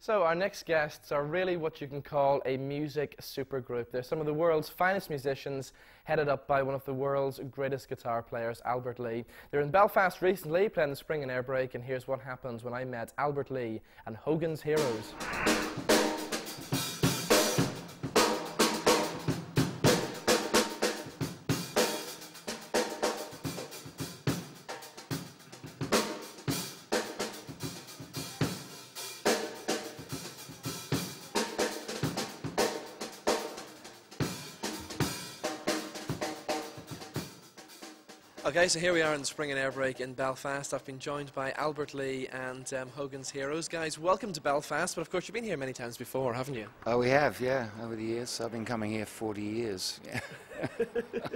So our next guests are really what you can call a music supergroup. They're some of the world's finest musicians, headed up by one of the world's greatest guitar players, Albert Lee. They're in Belfast recently, playing the Spring and Air Break, and here's what happens when I met Albert Lee and Hogans Heroes. Okay, so here we are in the Spring and Air Break in Belfast. I've been joined by Albert Lee and Hogans Heroes. Guys, welcome to Belfast, but of course you've been here many times before, haven't you? Oh, we have, yeah, over the years. I've been coming here 40 years. Yeah.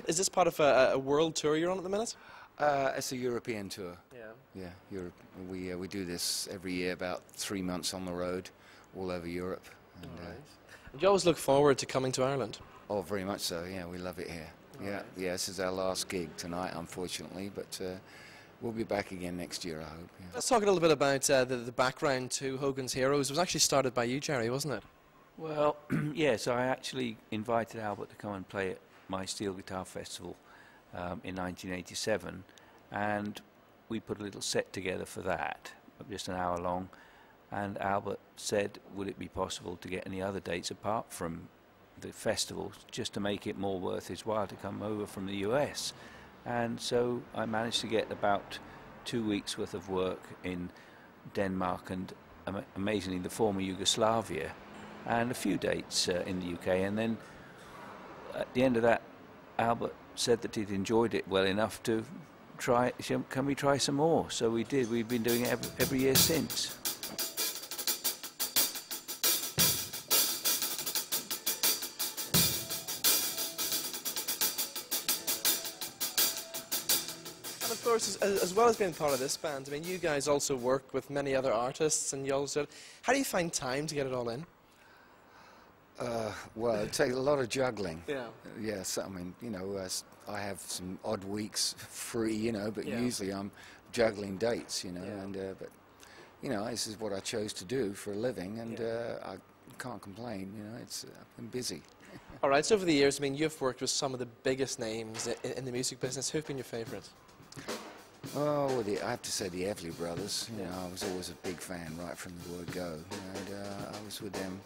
Is this part of a world tour you're on at the minute? It's a European tour. Yeah. Yeah, Europe. We do this every year, about 3 months on the road, all over Europe. And, right. Do you always look forward to coming to Ireland? Oh, very much so, yeah, we love it here. Yeah, right. Yeah, this is our last gig tonight, unfortunately, but we'll be back again next year, I hope. Yeah. Let's talk a little bit about the background to Hogans Heroes. It was actually started by you, Jerry, wasn't it? Well, yes, I actually invited Albert to come and play at my Steel Guitar Festival in 1987, and we put a little set together for that, just an hour long, and Albert said, would it be possible to get any other dates apart from the festival, just to make it more worth his while to come over from the US. And so I managed to get about 2 weeks worth of work in Denmark and amazingly the former Yugoslavia, and a few dates in the UK. And then at the end of that, Albert said that he'd enjoyed it well enough to try, can we try some more? So we did. We've been doing it every year since. Of course, as well as being part of this band, I mean, you guys also work with many other artists, and you also, how do you find time to get it all in? Well, it takes a lot of juggling. Yeah. Yes, I mean, you know, I have some odd weeks free, you know, but yeah. Usually I'm juggling dates, you know, yeah. and but you know, this is what I chose to do for a living, and yeah. I can't complain. You know, I've been busy. All right. So over the years, I mean, you've worked with some of the biggest names in the music business. Who've been your favourites? Oh, well, I have to say the Everly Brothers. You know, I was always a big fan right from the word go. And I was with them.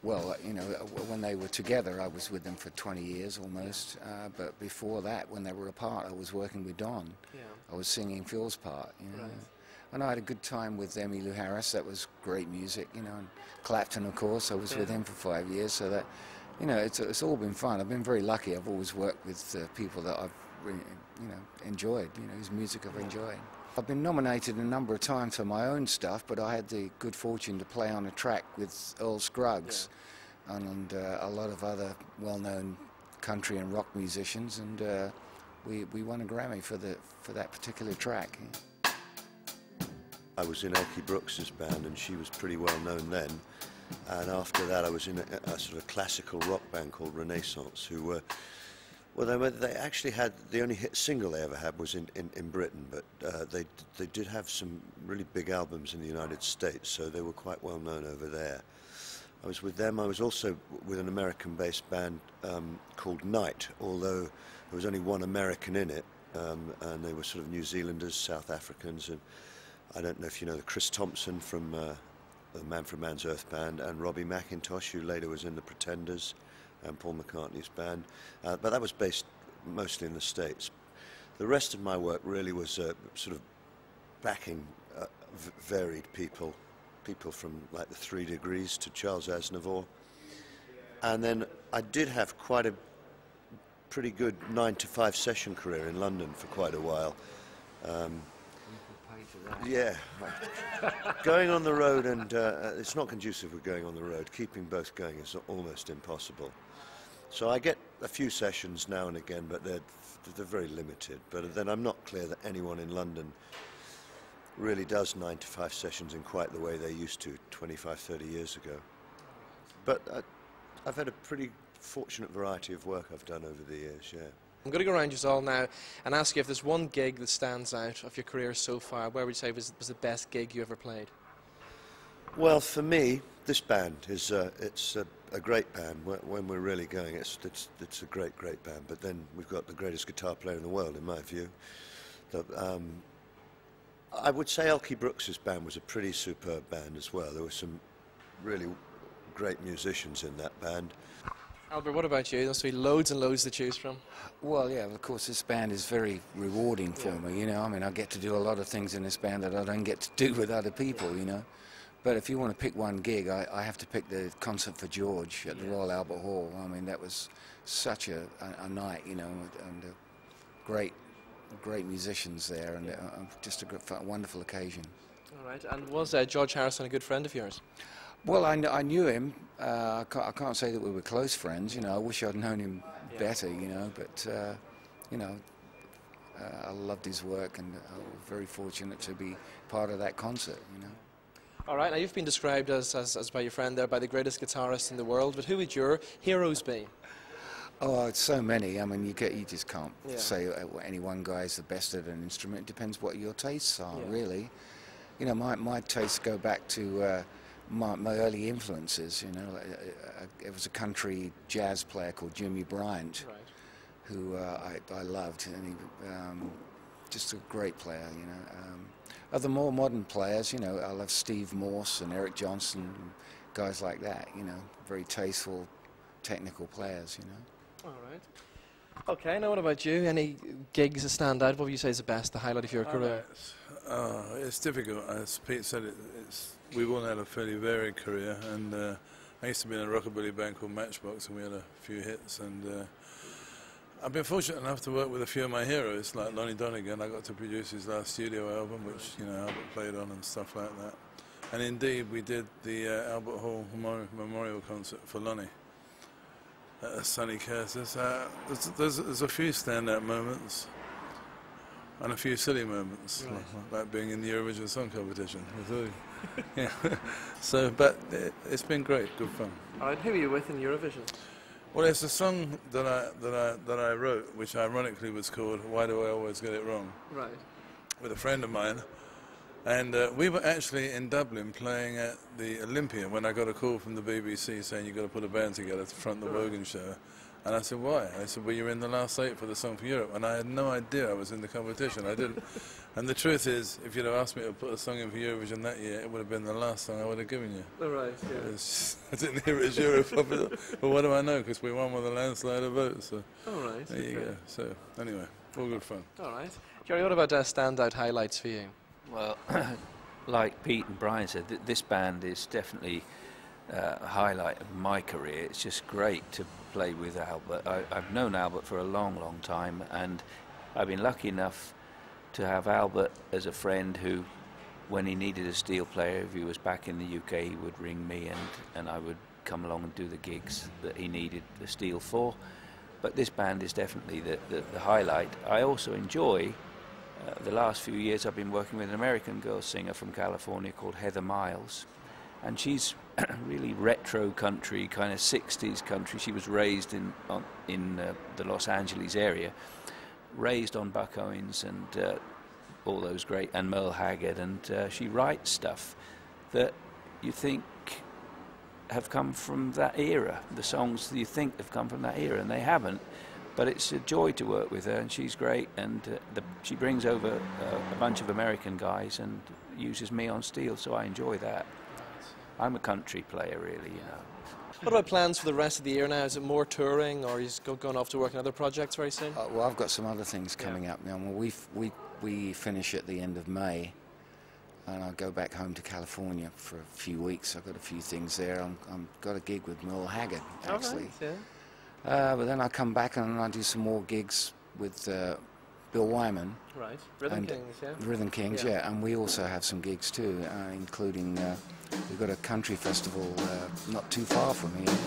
Well, you know, when they were together, I was with them for 20 years almost. But before that, when they were apart, I was working with Don. Yeah. I was singing Phil's part. You know. Right. And I had a good time with Emmylou Harris. That was great music. You know, and Clapton, of course. I was with him for 5 years. So that, you know, it's all been fun. I've been very lucky. I've always worked with people that I've really, you know, enjoyed, you know, whose music I've enjoyed. I've been nominated a number of times for my own stuff, but I had the good fortune to play on a track with Earl Scruggs and a lot of other well-known country and rock musicians, and we won a Grammy for that particular track. I was in Elkie Brooks's band, and she was pretty well known then. And after that, I was in a sort of classical rock band called Renaissance, who were. Well, they actually had, the only hit single they ever had was in Britain, but they did have some really big albums in the United States, so they were quite well known over there. I was with them. I was also with an American-based band called Night, although there was only one American in it, and they were sort of New Zealanders, South Africans, and I don't know if you know Chris Thompson from the Man from Man's Earth band, and Robbie McIntosh, who later was in the Pretenders, and Paul McCartney's band, but that was based mostly in the States. The rest of my work really was sort of backing varied people from like the 3 Degrees to Charles Aznavour, and then I did have quite a pretty good 9-to-5 session career in London for quite a while. Yeah, going on the road, and it's not conducive with going on the road. Keeping both going is almost impossible. So I get a few sessions now and again, but they're very limited. But then I'm not clear that anyone in London really does 9-to-5 sessions in quite the way they used to 25, 30 years ago. But I've had a pretty fortunate variety of work I've done over the years, yeah. I'm going to go around you all now and ask you if there's one gig that stands out of your career so far. Where would you say was the best gig you ever played? Well, for me, this band is it's a great band. When we're really going, it's a great band. But then we've got the greatest guitar player in the world, in my view. I would say Elkie Brooks's band was a pretty superb band as well. There were some really great musicians in that band. Albert, what about you? There must be loads and loads to choose from. Well, yeah, of course, this band is very rewarding for me, you know. I mean, I get to do a lot of things in this band that I don't get to do with other people, you know. But if you want to pick one gig, I have to pick the Concert for George at the Royal Albert Hall. I mean, that was such a night, you know, and great musicians there, and just a wonderful occasion. All right, and was George Harrison a good friend of yours? Well, I knew him. I can't say that we were close friends, you know. I wish I'd known him better, you know, but, you know, I loved his work, and I was very fortunate to be part of that concert, you know. All right, now you've been described as by your friend there by the greatest guitarist in the world, but who would your heroes be? Oh, it's so many. I mean, you just can't say any one guy is the best at an instrument. It depends what your tastes are, really. You know, my tastes go back to my early influences. You know, it was a country jazz player called Jimmy Bryant, who I loved, and he just a great player. You know. Of the more modern players, you know, I love Steve Morse and Eric Johnson, and guys like that. You know, very tasteful, technical players. You know. All right. Okay, now what about you? Any gigs that stand out? What would you say is the best, the highlight of your career? It's difficult. As Pete said, we've all had a fairly varied career, and I used to be in a rockabilly band called Matchbox, and we had a few hits, and I've been fortunate enough to work with a few of my heroes, like Lonnie Donegan. I got to produce his last studio album, which, you know, Albert played on and stuff like that. And indeed, we did the Albert Hall Memorial Concert for Lonnie at Sonny Curtis. There's a few standout moments and a few silly moments, like being in the Eurovision Song Competition. Yeah. So, but it's been great, good fun. All right, who are you with in Eurovision? Well, it's a song that I wrote, which ironically was called "Why Do I Always Get It Wrong?" Right. With a friend of mine, and we were actually in Dublin playing at the Olympia when I got a call from the BBC saying you've got to put a band together to front the Wogan show. And I said, why? I said, well, you're in the last 8 for the Song for Europe. And I had no idea I was in the competition. I didn't. And the truth is, if you'd have asked me to put a song in for Eurovision that year, it would have been the last song I would have given you. All right, yeah. I didn't hear it as Europe. But what do I know? Because we won with a landslide of votes. So all right. There you go. So, anyway, all good fun. All right. Jerry, what about standout highlights for you? Well, like Pete and Brian said, this band is definitely a highlight of my career. It's just great to play with Albert. I've known Albert for a long, long time, and I've been lucky enough to have Albert as a friend who, when he needed a steel player, if he was back in the UK, he would ring me and I would come along and do the gigs that he needed the steel for. But this band is definitely the highlight. I also enjoy, the last few years I've been working with an American girl singer from California called Heather Miles, and she's really retro country, kind of 60s country. She was raised in the Los Angeles area, raised on Buck Owens and all those great, and Merle Haggard, and she writes stuff that you think have come from that era. The songs that you think have come from that era, and they haven't. But it's a joy to work with her, and she's great, and she brings over a bunch of American guys and uses me on steel, so I enjoy that. I'm a country player, really, you know. What about plans for the rest of the year now? Is it more touring, or are you going off to work on other projects very soon? Well, I've got some other things coming up now. Well, we finish at the end of May, and I'll go back home to California for a few weeks. I've got a few things there. I've got a gig with Merle Haggard, actually. Oh, right, yeah. But then I come back and I do some more gigs with Bill Wyman. Right, Rhythm Kings, yeah. Rhythm Kings, yeah. And we also have some gigs too, including we've got a country festival not too far from here.